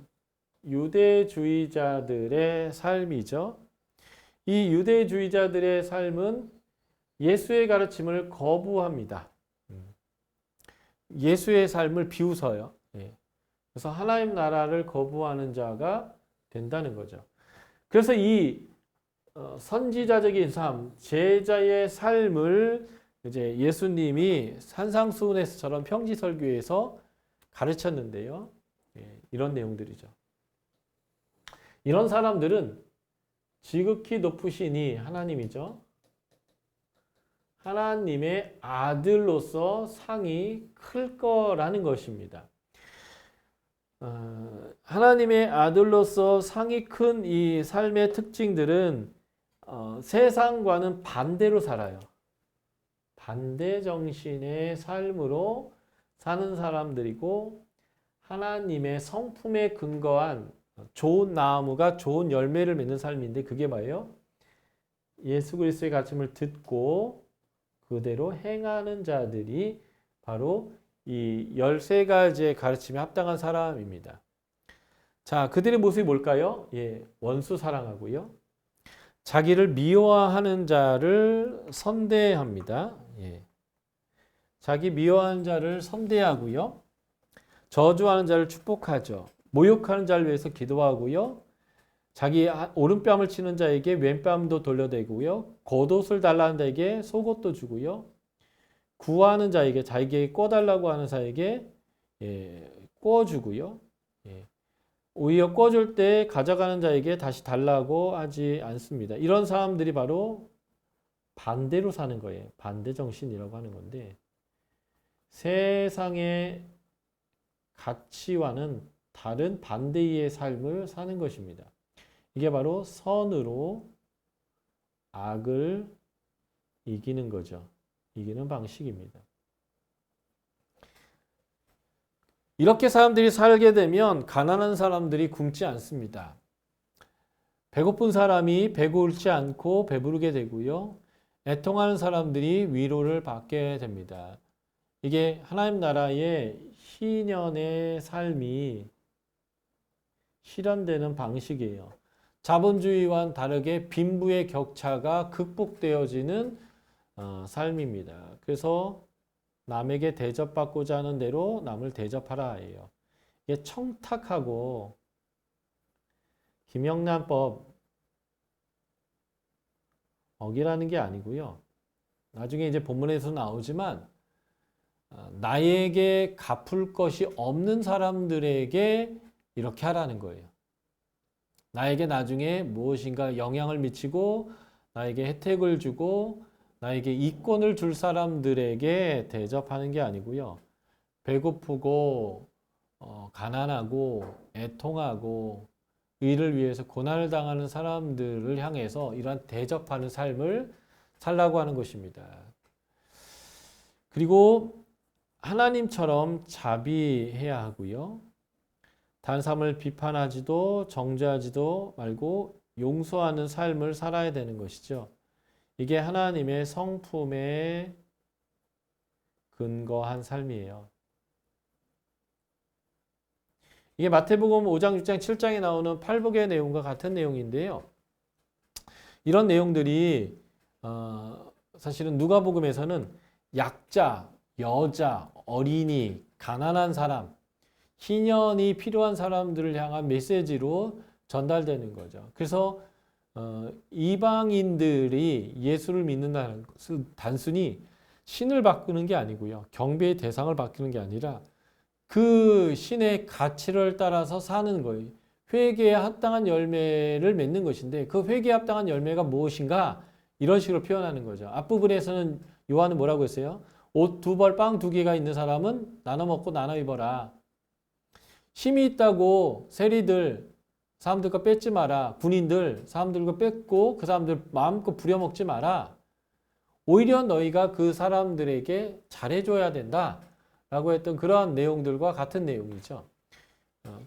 유대주의자들의 삶이죠. 이 유대주의자들의 삶은 예수의 가르침을 거부합니다. 예수의 삶을 비웃어요. 그래서 하나님 나라를 거부하는 자가 된다는 거죠. 그래서 이 선지자적인 삶, 제자의 삶을 이제 예수님이 산상수훈에서처럼 평지설교에서 가르쳤는데요. 이런 내용들이죠. 이런 사람들은 지극히 높으시니 하나님이죠. 하나님의 아들로서 상이 클 거라는 것입니다. 하나님의 아들로서 상이 큰 이 삶의 특징들은 세상과는 반대로 살아요. 반대 정신의 삶으로 사는 사람들이고 하나님의 성품에 근거한 좋은 나무가 좋은 열매를 맺는 삶인데 그게 뭐예요? 예수 그리스도의 가르침을 듣고 그대로 행하는 자들이 바로 이 13가지의 가르침에 합당한 사람입니다. 자, 그들의 모습이 뭘까요? 예, 원수 사랑하고요. 자기를 미워하는 자를 선대합니다. 예. 자기 미워하는 자를 선대하고요. 저주하는 자를 축복하죠. 모욕하는 자를 위해서 기도하고요. 자기 오른뺨을 치는 자에게 왼뺨도 돌려대고요. 겉옷을 달라는 자에게 속옷도 주고요. 구하는 자에게 자기에게 꿔달라고 하는 자에게 꿔주고요. 오히려 꿔줄 때 가져가는 자에게 다시 달라고 하지 않습니다. 이런 사람들이 바로 반대로 사는 거예요. 반대 정신이라고 하는 건데 세상의 가치와는 다른 반대의 삶을 사는 것입니다. 이게 바로 선으로 악을 이기는 거죠. 이기는 방식입니다. 이렇게 사람들이 살게 되면 가난한 사람들이 굶지 않습니다. 배고픈 사람이 배고프지 않고 배부르게 되고요. 애통하는 사람들이 위로를 받게 됩니다. 이게 하나님 나라의 희년의 삶이 실현되는 방식이에요. 자본주의와는 다르게 빈부의 격차가 극복되어지는 삶입니다. 그래서 남에게 대접받고자 하는 대로 남을 대접하라 해요. 이게 청탁하고 김영란법 어기라는 게 아니고요. 나중에 이제 본문에서 나오지만 나에게 갚을 것이 없는 사람들에게 이렇게 하라는 거예요. 나에게 나중에 무엇인가 영향을 미치고 나에게 혜택을 주고 나에게 이권을 줄 사람들에게 대접하는 게 아니고요. 배고프고 가난하고 애통하고 의를 위해서 고난을 당하는 사람들을 향해서 이러한 대접하는 삶을 살라고 하는 것입니다. 그리고 하나님처럼 자비해야 하고요. 다른 사람을 비판하지도 정죄하지도 말고 용서하는 삶을 살아야 되는 것이죠. 이게 하나님의 성품에 근거한 삶이에요. 이게 마태복음 5장, 6장, 7장에 나오는 팔복의 내용과 같은 내용인데요. 이런 내용들이 사실은 누가복음에서는 약자, 여자, 어린이, 가난한 사람, 희년이 필요한 사람들을 향한 메시지로 전달되는 거죠. 그래서 이방인들이 예수를 믿는다는 것은 단순히 신을 바꾸는 게 아니고요. 경배의 대상을 바꾸는 게 아니라 그 신의 가치를 따라서 사는 거예요. 회개에 합당한 열매를 맺는 것인데 그 회개에 합당한 열매가 무엇인가? 이런 식으로 표현하는 거죠. 앞부분에서는 요한은 뭐라고 했어요? 옷 2벌, 빵 2개가 있는 사람은 나눠 먹고 나눠 입어라. 힘이 있다고 세리들, 사람들 거 뺏지 마라. 군인들, 사람들 거 뺏고 그 사람들 마음껏 부려먹지 마라. 오히려 너희가 그 사람들에게 잘해줘야 된다. 라고 했던 그러한 내용들과 같은 내용이죠.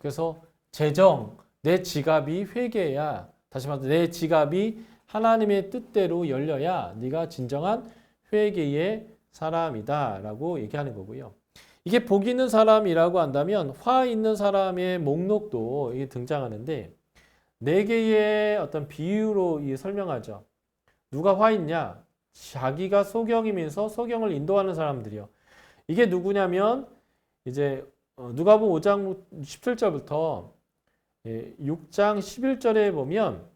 그래서 재정, 내 지갑이 회개야. 다시 말해서 내 지갑이 하나님의 뜻대로 열려야 네가 진정한 회개의 사람이다. 라고 얘기하는 거고요. 이게 복 있는 사람이라고 한다면 화 있는 사람의 목록도 등장하는데 4개의 어떤 비유로 설명하죠. 누가 화 있냐? 자기가 소경이면서 소경을 인도하는 사람들이요. 이게 누구냐면 이제 누가복음 5장 17절부터 6장 11절에 보면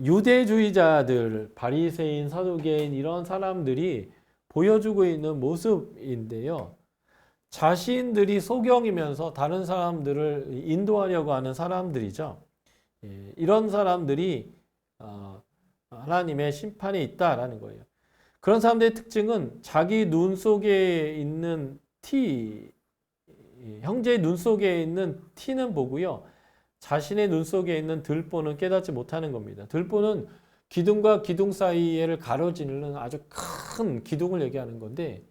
유대주의자들, 바리새인, 사두개인 이런 사람들이 보여주고 있는 모습인데요. 자신들이 소경이면서 다른 사람들을 인도하려고 하는 사람들이죠. 이런 사람들이 하나님의 심판에 있다라는 거예요. 그런 사람들의 특징은 자기 눈 속에 있는 티, 형제의 눈 속에 있는 티는 보고요. 자신의 눈 속에 있는 들보는 깨닫지 못하는 겁니다. 들보는 기둥과 기둥 사이를 가로지르는 아주 큰 기둥을 얘기하는 건데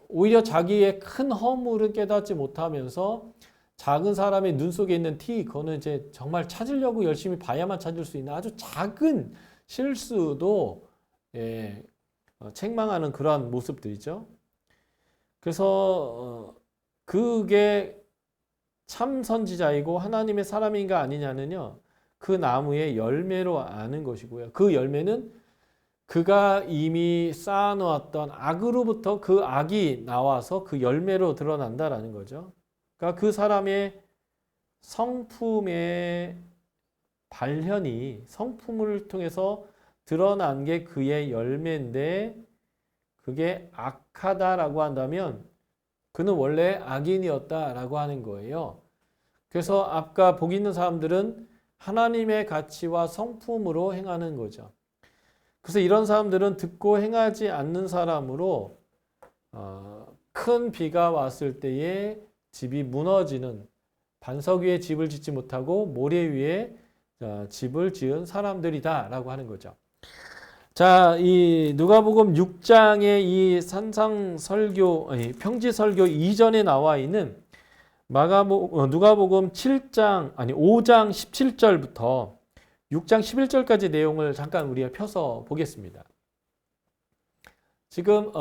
오히려 자기의 큰 허물은 깨닫지 못하면서 작은 사람의 눈 속에 있는 티, 그거는 이제 정말 찾으려고 열심히 봐야만 찾을 수 있는 아주 작은 실수도 책망하는 그러한 모습들이죠. 그래서 그게 참 선지자이고 하나님의 사람인가 아니냐는요, 그 나무의 열매로 아는 것이고요. 그 열매는 그가 이미 쌓아놓았던 악으로부터 그 악이 나와서 그 열매로 드러난다라는 거죠. 그러니까 그 사람의 성품의 발현이 성품을 통해서 드러난 게 그의 열매인데, 그게 악하다라고 한다면 그는 원래 악인이었다라고 하는 거예요. 그래서 아까 복 있는 사람들은 하나님의 가치와 성품으로 행하는 거죠. 그래서 이런 사람들은 듣고 행하지 않는 사람으로 큰 비가 왔을 때에 집이 무너지는, 반석 위에 집을 짓지 못하고 모래 위에 집을 지은 사람들이다라고 하는 거죠. 자, 이 누가복음 6장의 이 산상설교, 평지설교 이전에 나와 있는 누가복음 5장 17절부터 6장 11절까지 내용을 잠깐 우리가 펴서 보겠습니다. 지금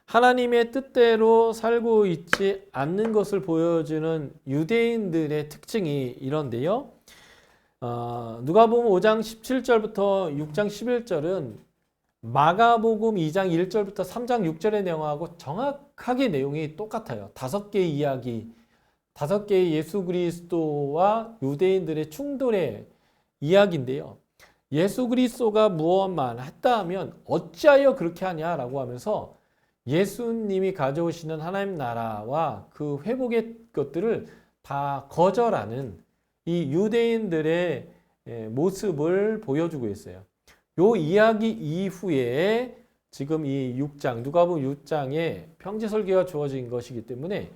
하나님의 뜻대로 살고 있지 않는 것을 보여주는 유대인들의 특징이 이런데요. 누가복음 5장 17절부터 6장 11절은 마가복음 2장 1절부터 3장 6절의 내용하고 정확하게 내용이 똑같아요. 5개의 이야기, 5개의 예수 그리스도와 유대인들의 충돌의 이야기인데요. 예수 그리스도가 무엇만 했다 하면 어찌하여 그렇게 하냐라고 하면서 예수님이 가져오시는 하나님 나라와 그 회복의 것들을 다 거절하는 이 유대인들의 모습을 보여주고 있어요. 요 이야기 이후에 지금 이 6장, 누가복음 6장에 평지설교가 주어진 것이기 때문에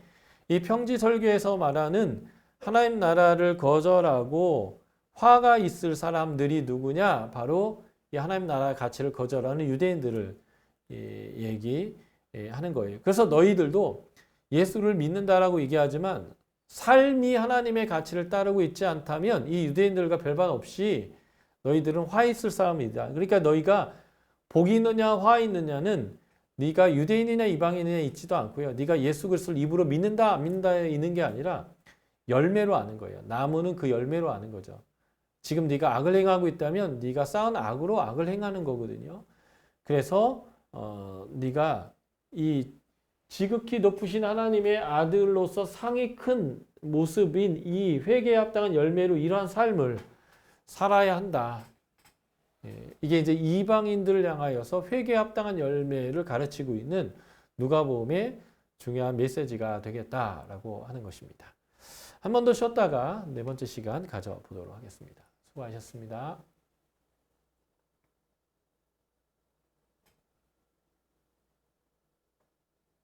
이 평지설교에서 말하는 하나님 나라를 거절하고 화가 있을 사람들이 누구냐? 바로 이 하나님 나라의 가치를 거절하는 유대인들을 얘기하는 거예요. 그래서 너희들도 예수를 믿는다라고 얘기하지만 삶이 하나님의 가치를 따르고 있지 않다면 이 유대인들과 별반 없이 너희들은 화 있을 사람이다. 그러니까 너희가 복이 있느냐 화 있느냐는 네가 유대인이냐 이방인이냐 있지도 않고요. 네가 예수 그리스도를 입으로 믿는다 안 믿는다에 있는 게 아니라 열매로 아는 거예요. 나무는 그 열매로 아는 거죠. 지금 네가 악을 행하고 있다면 네가 쌓은 악으로 악을 행하는 거거든요. 그래서 네가 이 지극히 높으신 하나님의 아들로서 상이 큰 모습인 이 회개에 합당한 열매로 이러한 삶을 살아야 한다. 이게 이제 이방인들을 향하여서 회개에 합당한 열매를 가르치고 있는 누가복음의 중요한 메시지가 되겠다라고 하는 것입니다. 한 번 더 쉬었다가 네 번째 시간 가져보도록 하겠습니다. 수고하셨습니다.